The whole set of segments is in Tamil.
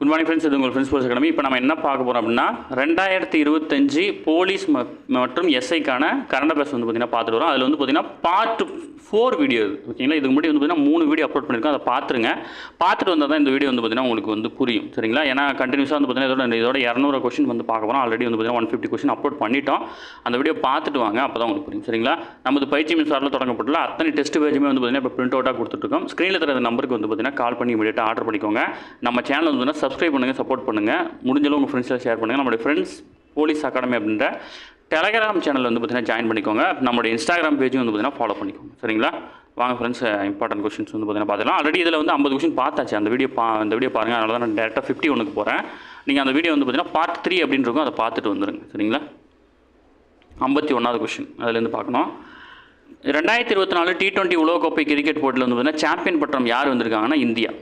குட் மார்னிங் ஃப்ரெண்ட்ஸ், இது உங்கள் ஃப்ரெண்ட்ஸ் ஸ்போர்ட்ஸ் அகாடமி. இப்போ நம்ம என்ன பார்க்க போகிறோம் அப்படின்னா 2025 போலீஸ் மற்றும் எஸ்ஐக்கான கரண்ட் அஃபேர்ஸ் வந்து பார்த்திங்கன்னா பார்த்துட்டு வரோம். அதில் வந்து பார்த்திங்கன்னா பார்ட் 4 வீடியோ இது, ஓகேங்களா. இதுக்கு முன்னாடி வந்து பார்த்திங்கன்னா 3 வீடியோ அப்லோட் பண்ணியிருக்கோம். அதை பார்த்துட்டு வந்தால் தான் இந்த வீடியோ வந்து பார்த்திங்கன்னா உங்களுக்கு வந்து புரியும், சரிங்களா. ஏன்னா கண்டினியூஸாக வந்து பார்த்திங்கன்னா இதோட 200 கொஸ்டின் வந்து பார்க்க போகிறோம். ஆல்ரெடி வந்து பார்த்திங்கன்னா 150 கொஸ்டின் அப்லோட் பண்ணிட்டோம். அந்த வீடியோ பார்த்துட்டு வாங்க, அப்போ தான் உங்களுக்கு புரியும், சரிங்களா. நமது பயிற்சி மின்சாரில் தொடங்கப்பட்டுள்ள அத்தனை டெஸ்ட் பேஜுமே வந்து பார்த்திங்கன்னா இப்போ பிரிண்ட் அவுட்டாக கொடுத்துட்ருக்கோம். ஸ்க்ரீனில் தர நம்பருக்கு வந்து பார்த்திங்கன்னா கால் பண்ணி இமீடியட்டாக ஆர்டர் பண்ணிக்கோங்க. நம்ம சேனல் வந்து பார்த்திங்கன்னா சப்ஸ்கிரைப் பண்ணுங்கள், சப்போர்ட் பண்ணுங்கள், முடிஞ்சளவு உங்கள் ஃப்ரெண்ட்ஸில் ஷேர் பண்ணுங்கள். நம்மளுடைய ஃப்ரெண்ட்ஸ் போலீஸ் அகாடமி அப்படின்ற டெலகிராம் சேனல் வந்து பார்த்திங்கன்னா ஜாயின் பண்ணிக்கோங்க. நம்மளுடைய இன்ஸ்டாகிராம் பேஜும் வந்து பார்த்திங்கன்னா ஃபாலோ பண்ணிக்கோங்க, சரிங்களா. வாங்க ஃப்ரெண்ட்ஸ், இம்பார்ட்டன்ட் கொஸ்டின்ஸ் வந்து பார்த்திங்கன்னா பார்த்துக்கலாம். ஆல்ரெடி இதில் வந்து 50 கொஸ்டின் பார்த்தாச்சு. அந்த வீடியோ பாருங்கள். அதனால தான் நான் டேரெக்டாக 51 போகிறேன். நீங்கள் அந்த வீடியோ வந்து பார்த்திங்கன்னா பார்ட் 3 அப்படின்னு இருக்கும், அதை பார்த்துட்டு வந்துடுங்க, சரிங்களா. 51வது கொஸ்டின் அதுலேருந்து பார்க்கணும். 2024 T20 உலகக்கோப்பை கிரிக்கெட் போட்டியில் வந்து பார்த்திங்கன்னா சாம்பியன் பட்டம் யார் வந்திருக்காங்கன்னா இந்தியா,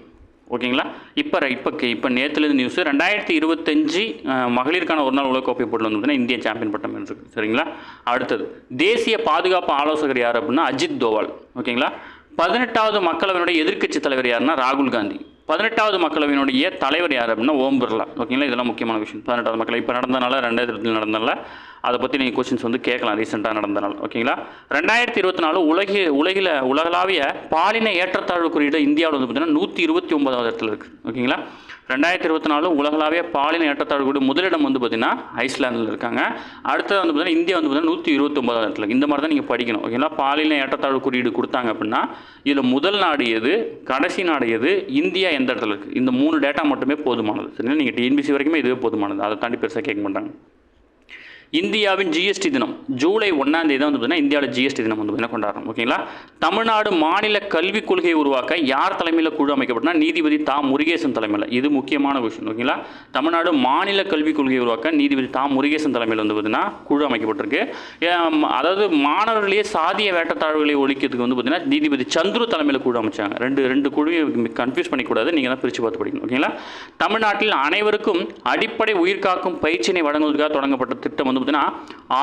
ஓகேங்களா. இப்போ நேற்றுலேருந்து நியூஸ் 2025 மகளிருக்கான ஒரு நாள் உலகக்கோப்பை போட்டியில் வந்து பார்த்தீங்கன்னா இந்திய சாம்பியன் பட்டம் இருக்குது, சரிங்களா. அடுத்தது தேசிய பாதுகாப்பு ஆலோசகர் யார் அப்படின்னா அஜித் தோவால், ஓகேங்களா. 18வது மக்களவையினுடைய எதிர்க்கட்சி தலைவர் யாருன்னா ராகுல் காந்தி. 18வது மக்களவையினுடைய தலைவர் யார் அப்படின்னா ஓம் பிர்லா, ஓகேங்களா. இதெல்லாம் முக்கியமான விஷயம். 18வது மக்களவை இப்போ நடந்தனால 2020 நடந்தனால அதை பற்றி நீங்கள் கொஸ்டின்ஸ் வந்து கேட்கலாம், ரீசெண்டாக நடந்தனால, ஓகேங்களா. 2024 உலகளாவிய பாலின ஏற்றத்தாழ்வு குறியீடு இந்தியாவில் வந்து பார்த்தீங்கன்னா 129வது இடத்துல இருக்குது, ஓகேங்களா. 2024 உலகளாவிய பாலின ஏற்றத்தாழ்வு குறியீடு முதலிடம் வந்து பார்த்திங்கன்னா ஐஸ்லாந்தில் இருக்காங்க. அடுத்தது வந்து பார்த்திங்கன்னா இந்தியா வந்து பார்த்திங்கன்னா 129வது இடத்துல. இந்த மாதிரி தான் நீங்கள் படிக்கணும், ஓகேங்களா. பாலின ஏற்றத்தாழ்வு குறியீடு கொடுத்தாங்க அப்படின்னா இதில் முதல் நாடு எது, கடைசி நாடு எது, இந்தியா எந்த இடத்துல இருக்குது, இந்த 3 டேட்டா மட்டுமே போதுமானது, சரிங்களா. நீங்கள் டிஎன்பிசி வரைக்குமே இதுவே போதுமானது, அதை தாண்டி பெருசாக கேட்க மாட்டாங்க. இந்தியாவின் ஜிஎஸ்டி தினம் ஜூலை 1ஆம் தேதி தான் வந்து பார்த்தீங்கன்னா இந்தியாவில் ஜிஎஸ்டி தினம் வந்து பார்த்தீங்கன்னா கொண்டாடுறோம், ஓகேங்களா. தமிழ்நாடு மாநில கல்விக் கொள்கையை உருவாக்க யார் தலைமையில் குழு அமைக்கப்பட்டனா நீதிபதி தா முருகேசன் தலைமையில். இது முக்கியமான விஷயம், ஓகேங்களா. தமிழ்நாடு மாநில கல்விக் கொள்கையை உருவாக்க நீதிபதி தா முருகேசன் தலைமையில் வந்து பார்த்தீங்கன்னா குழு அமைக்கப்பட்டிருக்கு. அதாவது மாணவர்களே சாதிய வேட்டத்தாழ்வுகளை ஒழிக்கிறதுக்கு வந்து பார்த்தீங்கன்னா நீதிபதி சந்துரு தலைமையில் குழு அமைச்சாங்க. ரெண்டு குழுவையும் கன்ஃபியூஸ் பண்ணிக்கூடாது, நீங்கள் தான் பிரித்து பார்த்து படிக்கணும், ஓகேங்களா. தமிழ்நாட்டில் அனைவருக்கும் அடிப்படை உயிர்காக்கும் பயிற்சியினை வழங்குவதற்காக தொடங்கப்பட்ட திட்டம் வந்து பார்த்தீங்கன்னா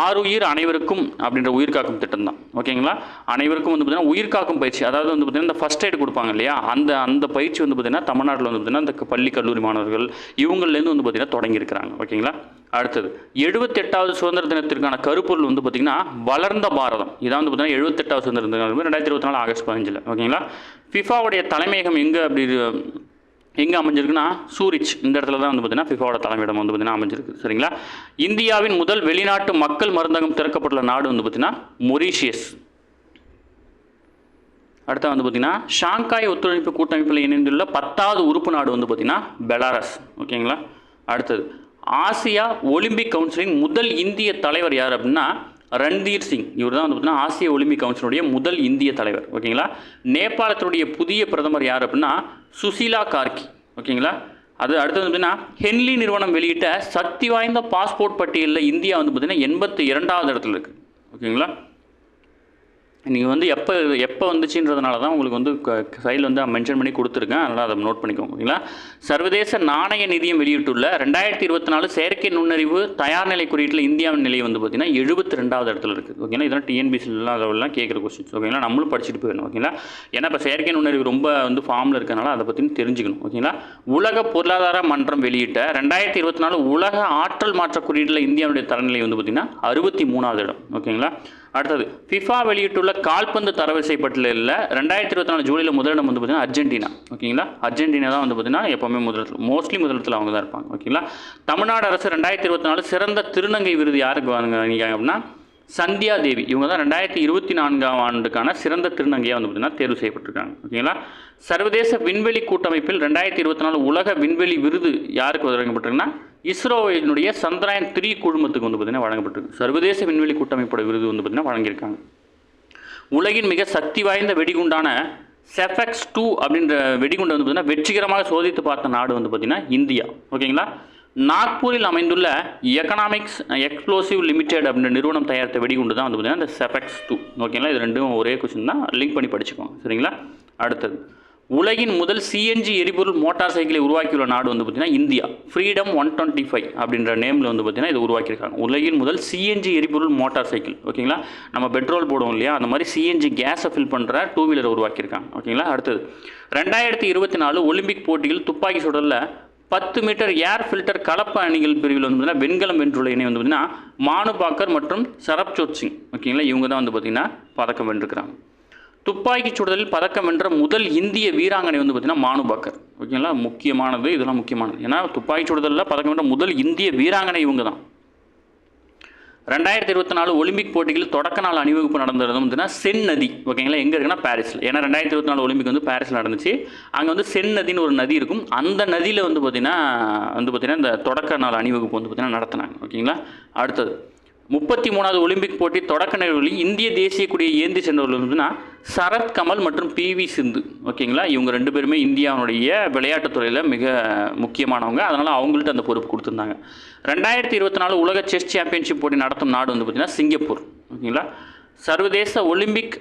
ஆறுயிர் அனைவருக்கும் அப்படின்ற உயிர்காக்கும் திட்டம் தான், ஓகேங்களா. அனைவருக்கும் வந்து பார்த்தீங்கன்னா உயிர்காக்கும் பயிற்சி, அதாவது வந்து பார்த்தீங்கன்னா இந்த ஃபர்ஸ்ட் எய்டு கொடுப்பாங்க இல்லையா, அந்த பயிற்சி வந்து பார்த்தீங்கன்னா தமிழ்நாட்டில் வந்து பார்த்தீங்கன்னா இந்த பள்ளி கல்லூரி மாணவர்கள் இவங்கள்லேருந்து வந்து பார்த்தீங்கன்னா தொடங்கியிருக்கிறாங்க, ஓகேங்களா. அடுத்தது 78வது சுதந்திர தினத்திற்கான கருப்பொருள் வந்து பார்த்தீங்கன்னா வளர்ந்த பாரதம். இதான் வந்து பார்த்தீங்கன்னா 78வது சுதந்திர தினம் 2024 ஆகஸ்ட் 15, ஓகேங்களா. ஃபிஃபாவுடைய தலைமையகம் எங்கே அமைஞ்சிருக்குன்னா சூரிச், இந்த இடத்துல தான் வந்து பார்த்தீங்கன்னா ஃபிஃபாவோட தலைமையிடம் வந்து பார்த்தீங்கன்னா அமைஞ்சிருக்கு, சரிங்களா. இந்தியாவின் முதல் வெளிநாட்டு மக்கள் மருந்தகம் திறக்கப்பட்டுள்ள நாடு வந்து பார்த்தீங்கன்னா மொரீஷியஸ். அடுத்த வந்து பார்த்தீங்கன்னா ஷாங்காய் ஒத்துழைப்பு கூட்டமைப்பில் இணைந்துள்ள 10வது உறுப்பு நாடு வந்து பார்த்தீங்கன்னா பெலாரஸ், ஓகேங்களா. அடுத்தது ஆசியா ஒலிம்பிக் கவுன்சிலின் முதல் இந்திய தலைவர் யார் அப்படின்னா ரன்தீர் சிங். இவர் தான் வந்து பார்த்தீங்கன்னா ஆசிய ஒலிம்பிக் கவுன்சிலுடைய முதல் இந்திய தலைவர், ஓகேங்களா. நேபாளத்தினுடைய புதிய பிரதமர் யார் அப்படின்னா சுசீலா கார்கி, ஓகேங்களா. அடுத்தது வந்து பார்த்தீங்கன்னா ஹென்லி நிறுவனம் வெளியிட்ட சக்தி வாய்ந்த பாஸ்போர்ட் பட்டியலில் இந்தியா வந்து பார்த்தீங்கன்னா 82வது இடத்துல இருக்குது, ஓகேங்களா. நீங்கள் வந்து எப்போ வந்துச்சுன்றதுனால தான் உங்களுக்கு வந்து சைடில் வந்து மென்ஷன் பண்ணி கொடுத்துருக்கேன், அதனால் அதை நோட் பண்ணிக்கோங்க, ஓகேங்களா. சர்வதேச நாணய நிதியம் வெளியிட்டுள்ள 2024 செயற்கை நுண்ணறிவு தயார் நிலை குறியீட்டில் இந்தியாவின் நிலை வந்து பார்த்திங்கன்னா 72வது இடத்துல இருக்குது, ஓகேங்களா. இதெல்லாம் டிஎன்பிசிலாம் அதெல்லாம் கேட்குற கொஸ்டின்ஸ், ஓகேங்களா. நம்மளும் படிச்சுட்டு போயிடணும், ஓகேங்களா. ஏன்னா இப்போ செயற்கை நுண்ணறிவு ரொம்ப வந்து ஃபார்மில் இருக்கனால அதை பற்றி தெரிஞ்சுக்கணும், ஓகேங்களா. உலக பொருளாதார மன்றம் வெளியிட்ட 2024 உலக ஆற்றல் மாற்ற குறியீட்டில் இந்தியாவுடைய தரநிலை வந்து பார்த்திங்கன்னா 63வது இடம், ஓகேங்களா. அடுத்தது ஃபிஃபா வெளியிட்டுள்ள கால்பந்து தரவரிசை பட்டியலில் 2024 ஜூலையில் முதலிடம் வந்து பார்த்தீங்கன்னா அர்ஜென்டினா, ஓகேங்களா. அர்ஜென்டினா தான் வந்து பார்த்தீங்கன்னா எப்போவுமே மோஸ்ட்லி முதலிடத்தில் அவங்க தான் இருப்பாங்க, ஓகேங்களா. தமிழ்நாடு அரசு 2024 சிறந்த திருநங்கை விருது யாருக்கு வாங்கிக்காங்க அப்படின்னா சந்தியா தேவி. இவங்க தான் 2024ஆம் ஆண்டுக்கான சிறந்த திருநங்கையாக வந்து பார்த்தீங்கன்னா தேர்வு செய்யப்பட்டிருக்காங்க, ஓகேங்களா. சர்வதேச விண்வெளி கூட்டமைப்பில் 2024 உலக விண்வெளி விருது யாருக்கு வழங்கப்பட்டிருக்குன்னா இஸ்ரோவினுடைய சந்திராயன் 3 குழுமத்துக்கு வந்து பார்த்தீங்கன்னா வழங்கப்பட்டிருக்கு. சர்வதேச விண்வெளி கூட்டமைப்போட விருது வந்து பார்த்தீங்கன்னா வழங்கியிருக்காங்க. உலகின் மிக சக்தி வாய்ந்த வெடிகுண்டான செஃபெக்ஸ் 2 அப்படின்ற வெடிகுண்டை வந்து பார்த்தீங்கன்னா வெற்றிகரமாக சோதித்து பார்த்த நாடு வந்து பார்த்தீங்கன்னா இந்தியா, ஓகேங்களா. நாக்பூரில் அமைந்துள்ள எக்கனாமிக்ஸ் எக்ஸ்ப்ளோசிவ் லிமிடெட் அப்படின்ற நிறுவனம் தயாரித்த வெடிகுண்டு தான் வந்து பார்த்தீங்கன்னா இந்த செஃபெக்ஸ் 2, ஓகேங்களா. இது ரெண்டும் ஒரே கொஸ்டின் தான், லிங்க் பண்ணி படிச்சுக்கோங்க, சரிங்களா. அடுத்தது உலகின் முதல் சிஎன்ஜி எரிபொருள் மோட்டார் சைக்கிளை உருவாக்கியுள்ள நாடு வந்து பார்த்தீங்கன்னா இந்தியா. ஃப்ரீடம் 125 அப்படின்ற நேமில் வந்து பார்த்தீங்கன்னா இது உருவாக்கியிருக்காங்க. உலகின் முதல் சிஎன்ஜி எரிபொருள் மோட்டார் சைக்கிள், ஓகேங்களா. நம்ம பெட்ரோல் போடுவோம் இல்லையா, அந்த மாதிரி சிஎன்ஜி கேஸை ஃபில் பண்ணுற 2 வீலரை உருவாக்கியிருக்காங்க, ஓகேங்களா. அடுத்தது 2024 ஒலிம்பிக் போட்டியில் துப்பாக்கி சுடலில் 10 மீட்டர் ஏர் ஃபில்டர் கலப்பு அணிகள் பிரிவில் வந்து பார்த்தீங்கன்னா வெண்கலம் வென்றுள்ள இணை வந்து பார்த்தீங்கன்னா மானு பாக்கர் மற்றும் சரப்ஜோத் சிங். ஓகேங்களா, இவங்க தான் வந்து பார்த்தீங்கன்னா பதக்கம் வென்றிருக்கிறாங்க. துப்பாக்கி சுடுதலில் பதக்கம் வென்ற முதல் இந்திய வீராங்கனை வந்து பார்த்தீங்கன்னா மானு பாக்கர். ஓகேங்களா, முக்கியமானது, இதெல்லாம் முக்கியமானது. ஏன்னா துப்பாக்கி சுடுதலில் பதக்கம் வென்ற முதல் இந்திய வீராங்கனை இவங்க தான். 2024 ஒலிம்பிக் போட்டிகளில் தொடக்க நாள் அணிவகுப்பு நடந்தது வந்து சென் நதி. ஓகேங்களா, எங்கே இருக்குன்னா பாரிஸில். ஏன்னா 2024 ஒலிம்பிக் வந்து பாரிஸில் நடந்துச்சு. அங்கே வந்து சென் நதின்னு ஒரு நதி இருக்கும். அந்த நதியில் வந்து பார்த்தீங்கன்னா இந்த தொடக்க நாள் அணிவகுப்பு வந்து பார்த்தீங்கன்னா நடத்தினாங்க. ஓகேங்களா, அடுத்தது 33வது ஒலிம்பிக் போட்டி தொடக்க நிகழ்வில் இந்திய தேசிய கொடியை ஏந்தி சென்றவர்கள் வந்துன்னா சரத் கமல் மற்றும் PV சிந்து. ஓகேங்களா, இவங்க 2 பேருமே இந்தியாவுடைய விளையாட்டுத்துறையில் மிக முக்கியமானவங்க. அதனால் அவங்கள்ட்ட அந்த பொறுப்பு கொடுத்துருந்தாங்க. 2024 உலக செஸ் சாம்பியன்ஷிப் போட்டி நடத்தும் நாடு வந்து பார்த்திங்கன்னா சிங்கப்பூர். ஓகேங்களா, சர்வதேச ஒலிம்பிக்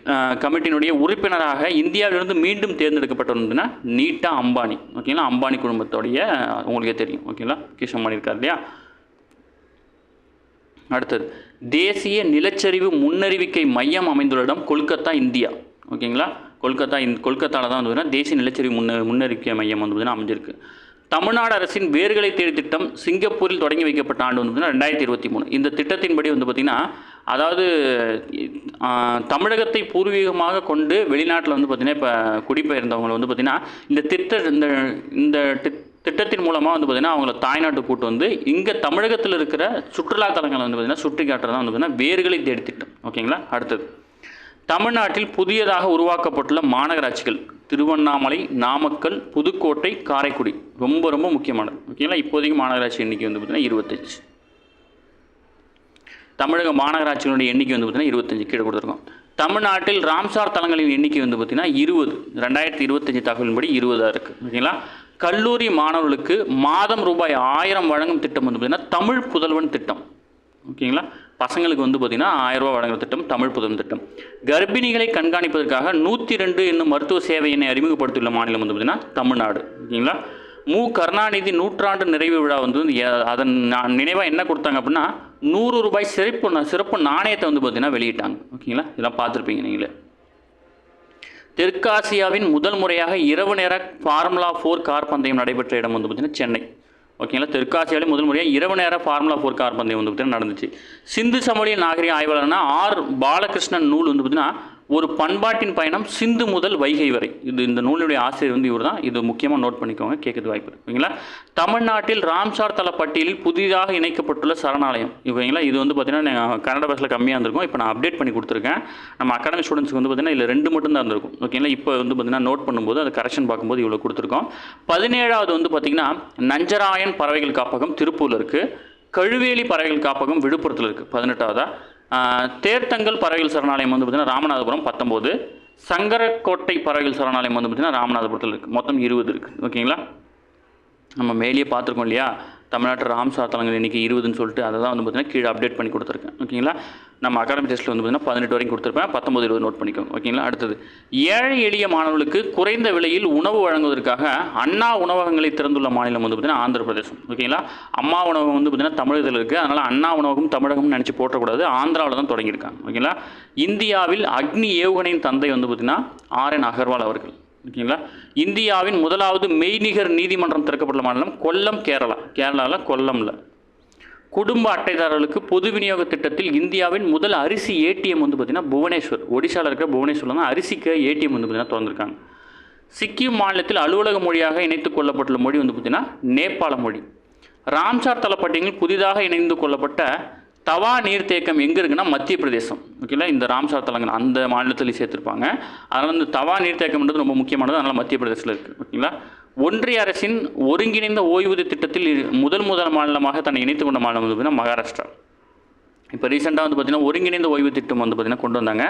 கமிட்டியினுடைய உறுப்பினராக இந்தியாவிலிருந்து மீண்டும் தேர்ந்தெடுக்கப்பட்டவர் வந்துன்னா நீட்டா அம்பானி. ஓகேங்களா, அம்பானி குடும்பத்தோடைய உங்களுக்கே தெரியும். ஓகேங்களா, முகேஷ் அம்பானி இருக்கார் இல்லையா. அடுத்தது தேசிய நிலச்சரிவு முன்னறிவிக்கை மையம் அமைந்துள்ள இடம் கொல்கத்தா, இந்தியா. ஓகேங்களா, கொல்கத்தாவில் தான் வந்து தேசிய நிலச்சரிவு முன்னறிவிக்கை மையம் வந்து பார்த்தீங்கன்னா அமைஞ்சிருக்கு. தமிழ்நாடு அரசின் வேர்களை தேடி திட்டம் சிங்கப்பூரில் தொடங்கி வைக்கப்பட்ட ஆண்டு வந்து பார்த்தீங்கன்னா 2023. இந்த திட்டத்தின்படி வந்து பார்த்திங்கன்னா, அதாவது தமிழகத்தை பூர்வீகமாக கொண்டு வெளிநாட்டில் வந்து பார்த்திங்கன்னா இப்போ குடிபெயர்ந்தவங்களை வந்து பார்த்திங்கன்னா இந்த திட்டத்தின் மூலமாக வந்து பார்த்திங்கன்னா அவங்கள தாய்நாட்டு கூட்டு வந்து இங்கே தமிழகத்தில் இருக்கிற சுற்றுலாத்தலங்களை வந்து பார்த்திங்கன்னா சுற்றி காட்டுறதா வந்து பார்த்திங்கன்னா வேர்களை தேடி திட்டம். ஓகேங்களா, அடுத்தது தமிழ்நாட்டில் புதியதாக உருவாக்கப்பட்டுள்ள மாநகராட்சிகள் திருவண்ணாமலை, நாமக்கல், புதுக்கோட்டை, காரைக்குடி. ரொம்ப ரொம்ப முக்கியமானது. ஓகேங்களா, இப்போதைக்கு மாநகராட்சி எண்ணிக்கை வந்து பார்த்திங்கன்னா 25. தமிழக மாநகராட்சிகளுடைய எண்ணிக்கை வந்து பார்த்திங்கன்னா 25 கீழே கொடுத்துருக்கோம். தமிழ்நாட்டில் ராம்சார் தலங்களின் எண்ணிக்கை வந்து பார்த்திங்கன்னா 20. 2025 தகவலின்படி 20 இருக்குது. ஓகேங்களா, கல்லூரி மாணவர்களுக்கு மாதம் ரூபாய் 1000 வழங்கும் திட்டம் வந்து பார்த்திங்கன்னா தமிழ் புதல்வன் திட்டம். ஓகேங்களா, பசங்களுக்கு வந்து பார்த்திங்கன்னா 1000 ரூபா வழங்குற திட்டம் தமிழ் புதல்வன் திட்டம். கர்ப்பிணிகளை கண்காணிப்பதற்காக 102 என்னும் மருத்துவ சேவையினை அறிமுகப்படுத்தியுள்ள மாநிலம் வந்து பார்த்திங்கன்னா தமிழ்நாடு. ஓகேங்களா, கருணாநிதி 100ஆண்டு நிறைவு விழா வந்து அதன் நினைவாக என்ன கொடுத்தாங்க அப்படின்னா 100 ரூபாய் சிறப்பு நாணயத்தை வந்து பார்த்திங்கன்னா வெளியிட்டாங்க. ஓகேங்களா, இதெல்லாம் பார்த்துருப்பீங்க நீங்களே. தெற்காசியாவின் முதல் முறையாக இரவு நேர ஃபார்முலா 4 கார் பந்தயம் நடைபெற்ற இடம் வந்து பார்த்திங்கன்னா சென்னை. ஓகேங்களா, தெற்காசியாவிலே முதல் முறையாக இரவு நேர ஃபார்முலா 4 கார் பந்தயம் வந்து பார்த்திங்கன்னா நடந்துச்சு. சிந்து சமவெளி நாகரிக ஆய்வாளர்னா ஆர் பாலகிருஷ்ணன் நூல் வந்து பார்த்திங்கன்னா ஒரு பண்பாட்டின் பயணம் சிந்து முதல் வைகை வரை. இந்த நூலுடைய ஆசிரியர் வந்து இவர் தான். இது முக்கியமாக நோட் பண்ணிக்கோங்க, கேட்குறது வாய்ப்பு இருக்குது. ஓகேங்களா, தமிழ்நாட்டில் ராம்சார் தல பட்டியலில் புதிதாக இணைக்கப்பட்டுள்ள சரணாலயம். ஓகேங்களா, இது வந்து பார்த்திங்கன்னா கன்னட பாஷையில் கம்மியாக இருந்திருக்கும். இப்போ நான் அப்டேட் பண்ணி கொடுத்துருக்கேன். நம்ம அகாடமிக் ஸ்டூடெண்ட்ஸ்க்கு வந்து பார்த்திங்கன்னா இதில் 2 மட்டும் தான் இருந்திருக்கும். ஓகேங்களா, இப்போ வந்து பார்த்திங்கன்னா நோட் பண்ணும்போது அது கரெக்ஷன் பார்க்கும்போது இவ்வளோ கொடுத்துருக்கோம். 17வது வந்து பார்த்திங்கன்னா நஞ்சராயன் பறவைகள் காப்பகம் திருப்பூரில் இருக்குது. கழுவேலி பறவைகள் காப்பகம் விழுப்புரத்தில் இருக்குது 18வதா. தேர்த்தங்கல் பறவைகள் சரணாலயம் வந்து பார்த்திங்கன்னா ராமநாதபுரம் 19. சங்கரக்கோட்டை பறவைகள் சரணாலயம் வந்து பார்த்திங்கன்னா ராமநாதபுரத்தில் இருக்குது. மொத்தம் 20 இருக்குது. ஓகேங்களா, நம்ம மேலேயே பார்த்துருக்கோம் இல்லையா, தமிழ்நாட்டு ராம்சார் தலங்கள் எண்ணிக்கை 20ன்னு சொல்லிட்டு அதை தான் வந்து பார்த்திங்கன்னா கீழே அப்டேட் பண்ணி கொடுத்துருக்கேன். ஓகேங்களா, நம்ம அகாடமிக் டெஸ்ட்டில் வந்து பார்த்திங்கன்னா 18 வரைக்கும் கொடுத்துருப்பேன். 19, 20 நோட் பண்ணிக்கோங்க. ஓகேங்களா, அடுத்தது ஏழை எளிய மாணவர்களுக்கு குறைந்த விலையில் உணவு வழங்குவதற்காக அண்ணா உணவகங்களை திறந்துள்ள மாநிலம் வந்து பார்த்திங்கன்னா ஆந்திர பிரதேசம். ஓகேங்களா, அம்மா உணவகம் வந்து பார்த்திங்கன்னா தமிழகத்தில் இருக்குது. அதனால் அண்ணா உணவகம் தமிழகம்னு நினச்சி போட்டக்கூடாது, ஆந்திராவில் தான் தொடங்கியிருக்காங்க. ஓகேங்களா, இந்தியாவில் அக்னி ஏவுகணையின் தந்தை வந்து பார்த்திங்கன்னா RN அகர்வால் அவர்கள். ஓகேங்களா, இந்தியாவின் முதலாவது மெய்நிகர் நீதிமன்றம் திறக்கப்பட்ட மாநிலம் கொல்லம், கேரளாவில் கொல்லமில். குடும்ப அட்டைதாரர்களுக்கு பொது விநியோக திட்டத்தில் இந்தியாவின் முதல் அரிசி ATM வந்து பார்த்திங்கன்னா புவனேஸ்வர், ஒடிசாவில் இருக்கிற புவனேஸ்வரில் தான் அரிசிக்கு ATM வந்து பார்த்திங்கன்னா திறந்துருக்காங்க. சிக்கிம் மாநிலத்தில் அலுவலக மொழியாக இணைத்துக் கொள்ளப்பட்டுள்ள மொழி வந்து பார்த்திங்கன்னா நேபாள மொழி. ராம்சார் தலப்பட்டியலில் புதிதாக இணைந்து கொள்ளப்பட்ட தவா நீர்த்தேக்கம் எங்கே இருக்குன்னா மத்திய பிரதேசம். ஓகேங்களா, இந்த ராம்சார் தலங்கள் அந்த மாநிலத்தில் சேர்த்துருப்பாங்க. அதனால் இந்த தவா நீர்த்தேக்கம்ன்றது ரொம்ப முக்கியமானது. அதனால் மத்திய பிரதேசத்தில் இருக்குது. ஓகேங்களா, ஒன்றிய அரசின் ஒருங்கிணைந்த ஓய்வூதிய திட்டத்தில் முதல் மாநிலமாக தன்னை இணைத்துக் கொண்ட மாநிலம் வந்து பார்த்திங்கன்னா மகாராஷ்டிரா. இப்போ ரீசெண்டாக வந்து பார்த்திங்கன்னா ஒருங்கிணைந்த ஓய்வு திட்டம் வந்து பார்த்திங்கன்னா கொண்டு வந்தாங்க.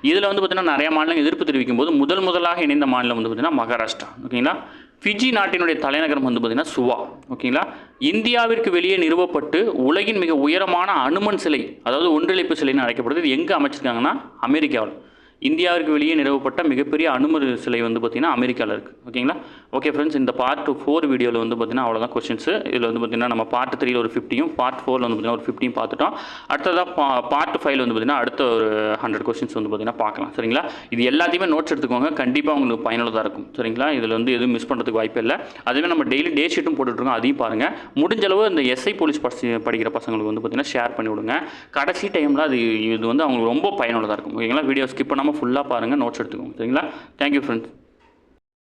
இதில் வந்து பார்த்திங்கன்னா நிறைய மாநிலங்கள் எதிர்ப்பு தெரிவிக்கும் போது முதலாக இணைந்த மாநிலம் வந்து பார்த்திங்கன்னா மகாராஷ்டிரா. ஓகேங்களா, ஃபிஜி நாட்டினுடைய தலைநகரம் வந்து பார்த்திங்கன்னா சுவா. ஓகேங்களா, இந்தியாவிற்கு வெளியே நிறுவப்பட்டு உலகின் மிக உயரமான அனுமன் சிலை, அதாவது ஒன்றிணைப்பு சிலைன்னு அழைக்கப்படுது. இது எங்கே அமைச்சிருக்காங்கன்னா அமெரிக்காவில். இந்தியாவிற்கு வெளியே நிறுவப்பட்ட மிகப்பெரிய அணுமிரு சிலை வந்து பார்த்திங்கன்னா அமெரிக்காவில் இருக்குது. ஓகேங்களா? ஓகே ஃப்ரெண்ட்ஸ், இந்த பார்ட் 4 வீடியோவில் வந்து பார்த்திங்கன்னா அவ்வளோதான் கொஸ்டின்ஸு. இதில் வந்து பார்த்திங்கன்னா நம்ம பார்ட் 3ல் ஒரு 50யும் பார்ட் 4ல் வந்து பார்த்திங்கன்னா ஒரு 50யும் பார்த்துட்டோம். அடுத்ததாக பார்ட் 5 வந்து பார்த்திங்கன்னா அடுத்த ஒரு 100 கொஸ்டின்ஸ் வந்து பார்த்திங்கன்னா பார்க்கலாம். சரிங்களா? இது எல்லாத்தையுமே நோட்ஸ் எடுத்துக்கோங்க, கண்டிப்பாக உங்களுக்கு பயனுள்ளதாக இருக்கும். சரிங்களா? இதில் வந்து எதுவும் மிஸ் பண்ணுறதுக்கு வாய்ப்பு இல்லை. அதுவே நம்ம டெய்லி டே ஷீட்டும் போட்டுட்ருக்கோம், அதையும் பாருங்கள். முடிஞ்சளவு இந்த எஸ்ஐ போலீஸ் படிக்கிற பசங்களுக்கு வந்து பார்த்திங்கன்னா ஷேர் பண்ணி விடுங்க. கடைசி டைமில் இது வந்து அவங்களுக்கு ரொம்ப பயனுள்ளதாக இருக்கும். ஓகேங்களா? வீடியோ ஸ்கிப் பண்ணாமல் ஃபுல்லாக பாருங்கள், நோட்ஸ் எடுத்துக்கோங்க. சரிங்களா? Thank you friends.